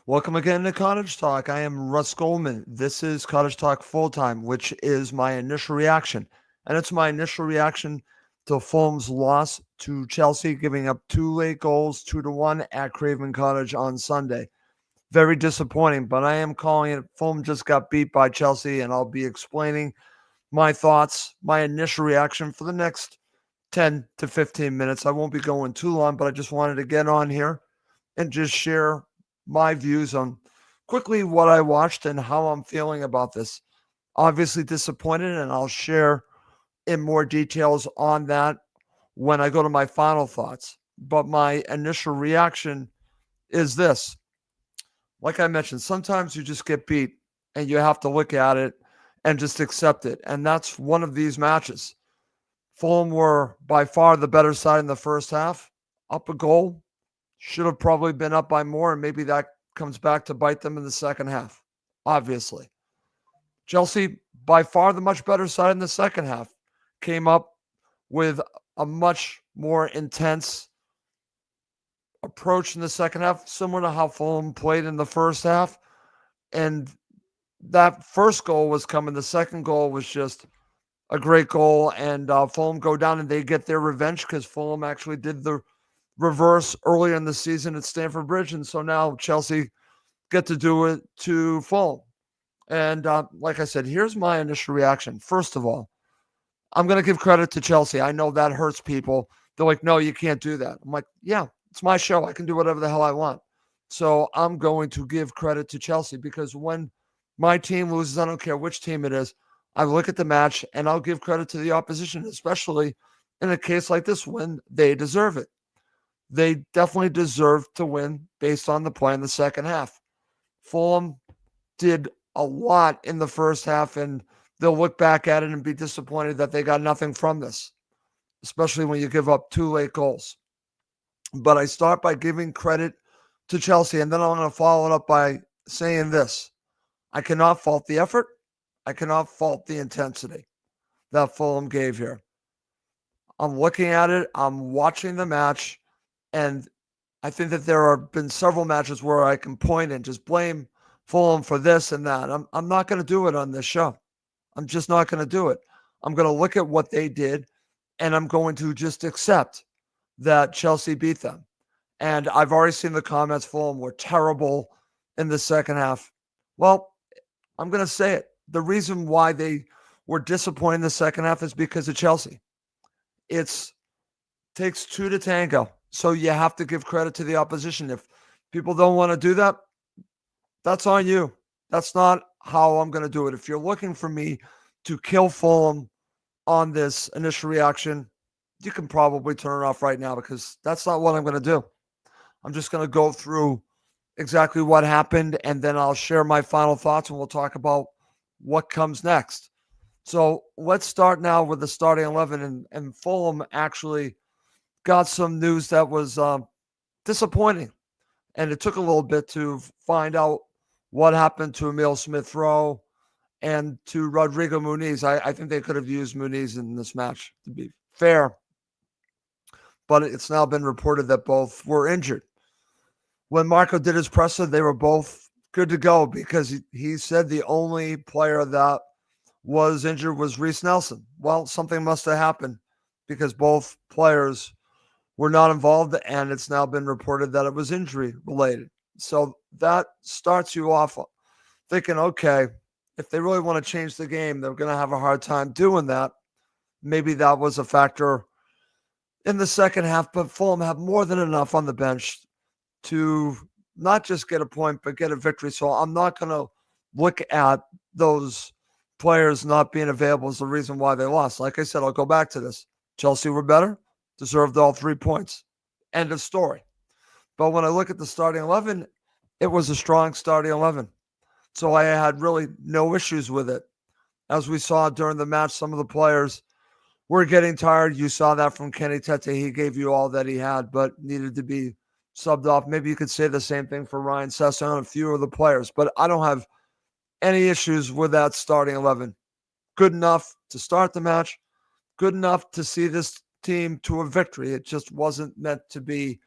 Welcome again to Cottage Talk. I am Russ Goldman. This is Cottage Talk Full Time, which is my initial reaction. And it's my initial reaction to Fulham's loss to Chelsea, giving up two late goals, 2-1 at Craven Cottage on Sunday. Very disappointing, but I am calling it. Fulham just got beat by Chelsea, and I'll be explaining my thoughts, my initial reaction for the next 10 to 15 minutes. I won't be going too long, but I just wanted to get on here and just share my views on quickly what I watched and how I'm feeling about this. Obviously disappointed, and I'll share in more details on that when I go to my final thoughts. But my initial reaction is this. Like I mentioned, sometimes you just get beat and you have to look at it and just accept it. And that's one of these matches. Fulham were by far the better side in the first half, up a goal, should have probably been up by more, and maybe that comes back to bite them in the second half, obviously. Chelsea, by far the much better side in the second half, came up with a much more intense approach in the second half, similar to how Fulham played in the first half. And that first goal was coming. The second goal was just a great goal, and Fulham go down and they get their revenge because Fulham actually did the reverse earlier in the season at Stamford Bridge, and so now Chelsea get to do it to Fulham. And like I said, here's my initial reaction. First of all, I'm going to give credit to Chelsea. I know that hurts people. They're like, no, you can't do that. I'm like, yeah, it's my show. I can do whatever the hell I want. So I'm going to give credit to Chelsea because when my team loses, I don't care which team it is, I look at the match and I'll give credit to the opposition, especially in a case like this when they deserve it. They definitely deserve to win based on the play in the second half. Fulham did a lot in the first half, and they'll look back at it and be disappointed that they got nothing from this, especially when you give up two late goals. But I start by giving credit to Chelsea, and then I'm going to follow it up by saying this. I cannot fault the effort. I cannot fault the intensity that Fulham gave here. I'm looking at it. I'm watching the match. And I think that there have been several matches where I can point and just blame Fulham for this and that. I'm not going to do it on this show. I'm just not going to do it. I'm going to look at what they did, and I'm going to just accept that Chelsea beat them. And I've already seen the comments. Fulham were terrible in the second half. Well, I'm going to say it. The reason why they were disappointed in the second half is because of Chelsea. It takes two to tango. So you have to give credit to the opposition. If people don't want to do that, that's on you. That's not how I'm going to do it. If you're looking for me to kill Fulham on this initial reaction, you can probably turn it off right now because that's not what I'm going to do. I'm just going to go through exactly what happened, and then I'll share my final thoughts, and we'll talk about what comes next. So let's start now with the starting 11, and Fulham actually got some news that was disappointing. And it took a little bit to find out what happened to Emil Smith Rowe and to Rodrigo Muniz. I think they could have used Muniz in this match, to be fair. But it's now been reported that both were injured. When Marco did his presser, they were both good to go because he said the only player that was injured was Reece Nelson. Well, something must have happened because both players were not involved, and it's now been reported that it was injury related. So that starts you off thinking, okay, if they really want to change the game, they're going to have a hard time doing that. Maybe that was a factor in the second half, but Fulham have more than enough on the bench to not just get a point, but get a victory. So I'm not going to look at those players not being available as the reason why they lost. Like I said, I'll go back to this. Chelsea were better, deserved all 3 points. End of story. But when I look at the starting 11, it was a strong starting 11. So I had really no issues with it. As we saw during the match, some of the players were getting tired. You saw that from Kenny Tete. He gave you all that he had, but needed to be subbed off. Maybe you could say the same thing for Ryan Sessa and a few of the players, but I don't have any issues with that starting 11. Good enough to start the match, good enough to see this team to a victory. It just wasn't meant to be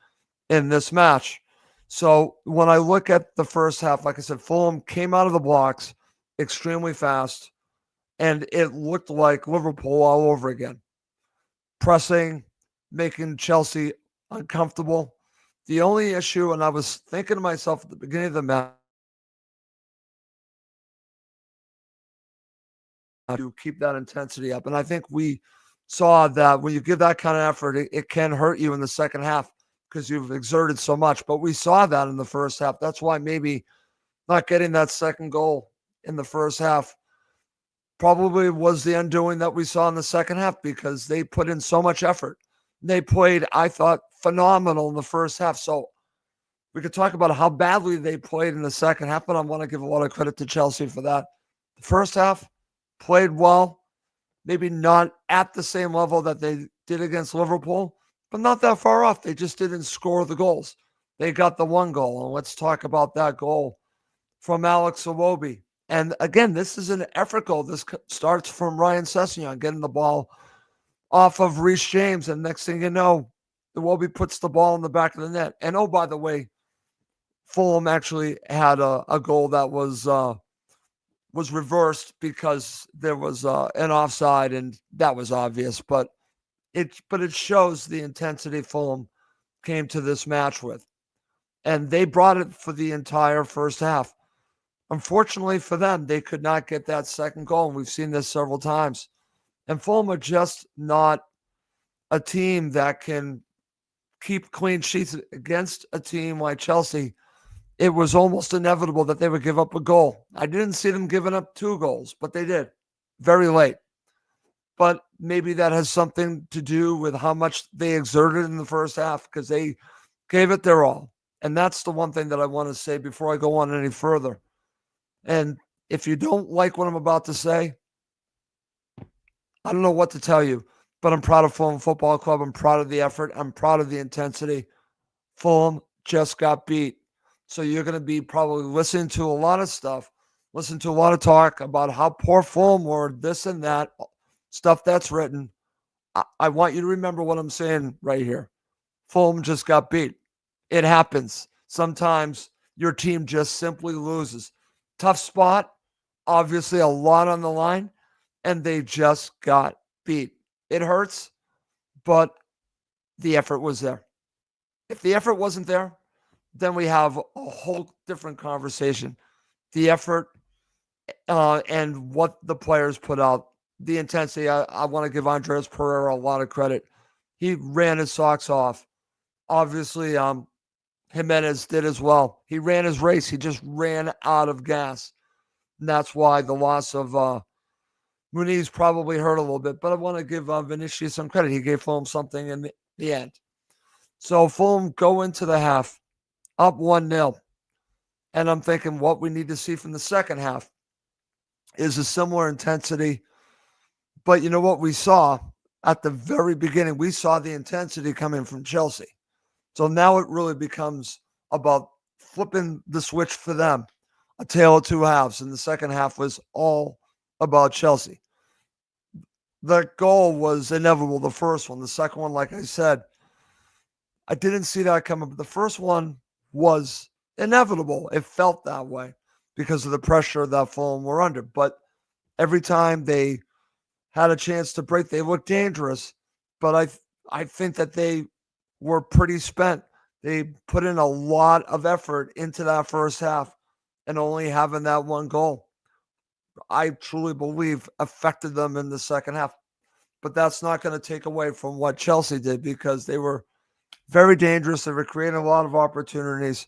in this match. So when I look at the first half, like I said, Fulham came out of the blocks extremely fast, and it looked like Liverpool all over again. Pressing, making Chelsea uncomfortable. The only issue, and I was thinking to myself at the beginning of the match, to keep that intensity up. And I think we saw that when you give that kind of effort, it can hurt you in the second half because you've exerted so much. But we saw that in the first half. That's why maybe not getting that second goal in the first half probably was the undoing that we saw in the second half because they put in so much effort. They played, I thought, phenomenal in the first half. So we could talk about how badly they played in the second half, but I want to give a lot of credit to Chelsea for that. The first half played well, maybe not at the same level that they did against Liverpool, but not that far off. They just didn't score the goals. They got the one goal, and let's talk about that goal from Alex Iwobi. And again, this is an effort goal. This starts from Ryan Sessegnon getting the ball off of Reece James, and next thing you know, Iwobi puts the ball in the back of the net. And oh, by the way, Fulham actually had a goal that was reversed because there was an offside, and that was obvious. But it shows the intensity Fulham came to this match with, and they brought it for the entire first half. Unfortunately for them, they could not get that second goal, and we've seen this several times. And Fulham are just not a team that can keep clean sheets against a team like Chelsea. It was almost inevitable that they would give up a goal. I didn't see them giving up 2 goals, but they did very late. But maybe that has something to do with how much they exerted in the first half because they gave it their all. And that's the one thing that I want to say before I go on any further. And if you don't like what I'm about to say, I don't know what to tell you, but I'm proud of Fulham Football Club. I'm proud of the effort. I'm proud of the intensity. Fulham just got beat. So you're going to be probably listening to a lot of stuff, listen to a lot of talk about how poor Fulham were, this and that, stuff that's written. I want you to remember what I'm saying right here. Fulham just got beat. It happens. Sometimes your team just simply loses. Tough spot, obviously a lot on the line, and they just got beat. It hurts, but the effort was there. If the effort wasn't there, then we have a whole different conversation. The effort and what the players put out, the intensity. I want to give Andres Pereira a lot of credit. He ran his socks off. Obviously, Jimenez did as well. He ran his race. He just ran out of gas. And that's why the loss of Muniz probably hurt a little bit. But I want to give Vinicius some credit. He gave Fulham something in the end. So Fulham go into the half up 1-0. And I'm thinking what we need to see from the second half is a similar intensity. But you know what we saw at the very beginning? We saw the intensity coming from Chelsea. So now it really becomes about flipping the switch for them. A tale of two halves. And the second half was all about Chelsea. The goal was inevitable, the first one. The second one, like I said, I didn't see that coming. But the first one was inevitable. It felt that way because of the pressure that Fulham were under. But every time they had a chance to break, they looked dangerous. But I think that they were pretty spent. They put in a lot of effort into that first half and only having that one goal, I truly believe affected them in the second half. But that's not going to take away from what Chelsea did because they were very dangerous. They were creating a lot of opportunities.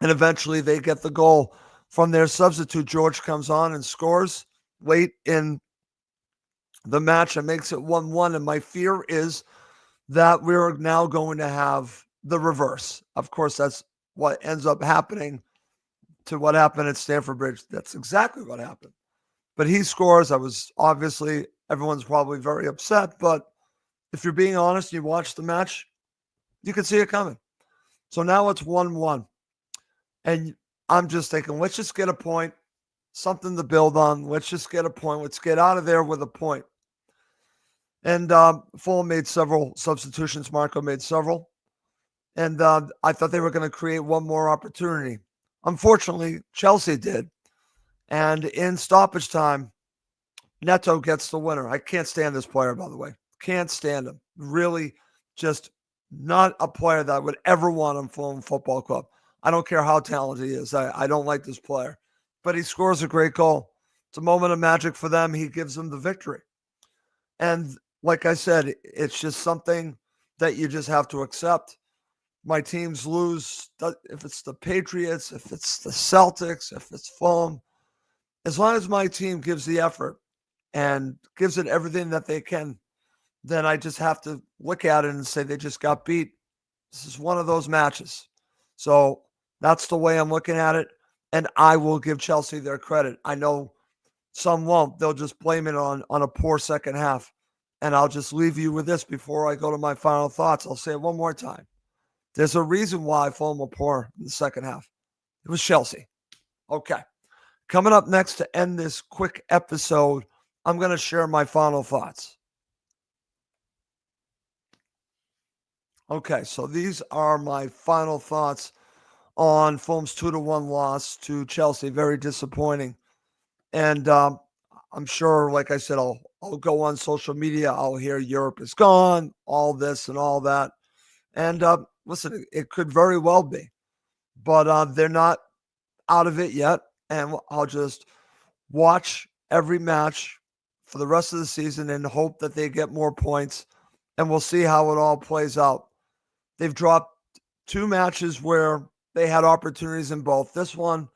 And eventually they get the goal from their substitute. George comes on and scores late in the match and makes it 1-1. And my fear is that we're now going to have the reverse. Of course, that's what ends up happening to what happened at Stamford Bridge. That's exactly what happened. But he scores. Everyone's probably very upset. But if you're being honest, you watch the match, you can see it coming. So now it's 1-1. And I'm just thinking, let's just get a point, something to build on. Let's just get a point. Let's get out of there with a point. And Fulham made several substitutions. Marco made several. And I thought they were going to create one more opportunity. Unfortunately, Chelsea did. And in stoppage time, Neto gets the winner. I can't stand this player, by the way. Can't stand him. Really, just not a player that I would ever want on Fulham Football Club. I don't care how talented he is. I don't like this player. But he scores a great goal. It's a moment of magic for them. He gives them the victory. And like I said, it's just something that you just have to accept. My teams lose, if it's the Patriots, if it's the Celtics, if it's Fulham, as long as my team gives the effort and gives it everything that they can, then I just have to look at it and say they just got beat. This is one of those matches. So that's the way I'm looking at it. And I will give Chelsea their credit. I know some won't. They'll just blame it on a poor second half. And I'll just leave you with this before I go to my final thoughts. I'll say it one more time. There's a reason why Fulham were poor in the second half. It was Chelsea. Okay. Coming up next to end this quick episode, I'm going to share my final thoughts. Okay, so these are my final thoughts on Fulham's 2-1 loss to Chelsea. Very disappointing. And I'm sure, like I said, I'll go on social media. I'll hear Europe is gone, all this and all that. And listen, it could very well be. But they're not out of it yet. And I'll just watch every match for the rest of the season and hope that they get more points. And we'll see how it all plays out. They've dropped 2 matches where they had opportunities in both. This one,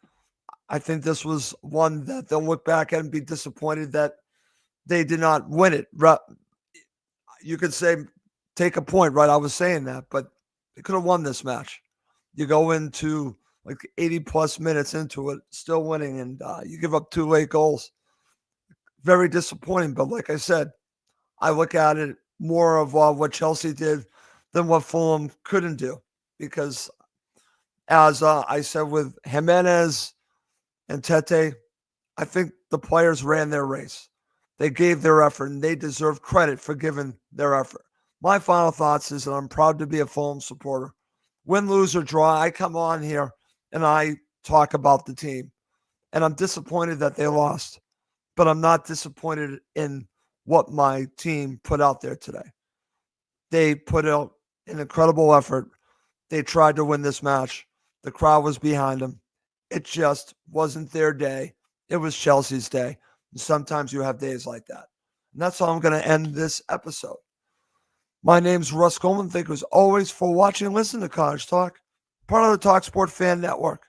I think this was one that they'll look back at and be disappointed that they did not win it. You could say, take a point, right? I was saying that, but they could have won this match. You go into like 80 plus minutes into it, still winning, and you give up 2 late goals. Very disappointing. But like I said, I look at it more of what Chelsea did than what Fulham couldn't do. Because as I said with Jimenez and Tete, I think the players ran their race. They gave their effort, and they deserve credit for giving their effort. My final thoughts is that I'm proud to be a Fulham supporter. Win, lose, or draw, I come on here and I talk about the team. And I'm disappointed that they lost, but I'm not disappointed in what my team put out there today. They put out an incredible effort. They tried to win this match. The crowd was behind them. It just wasn't their day. It was Chelsea's day. And sometimes you have days like that. And that's how I'm going to end this episode. My name's Russ Coleman. Thank you as always for watching and listening to Cottage Talk, part of the Talk Sport Fan Network.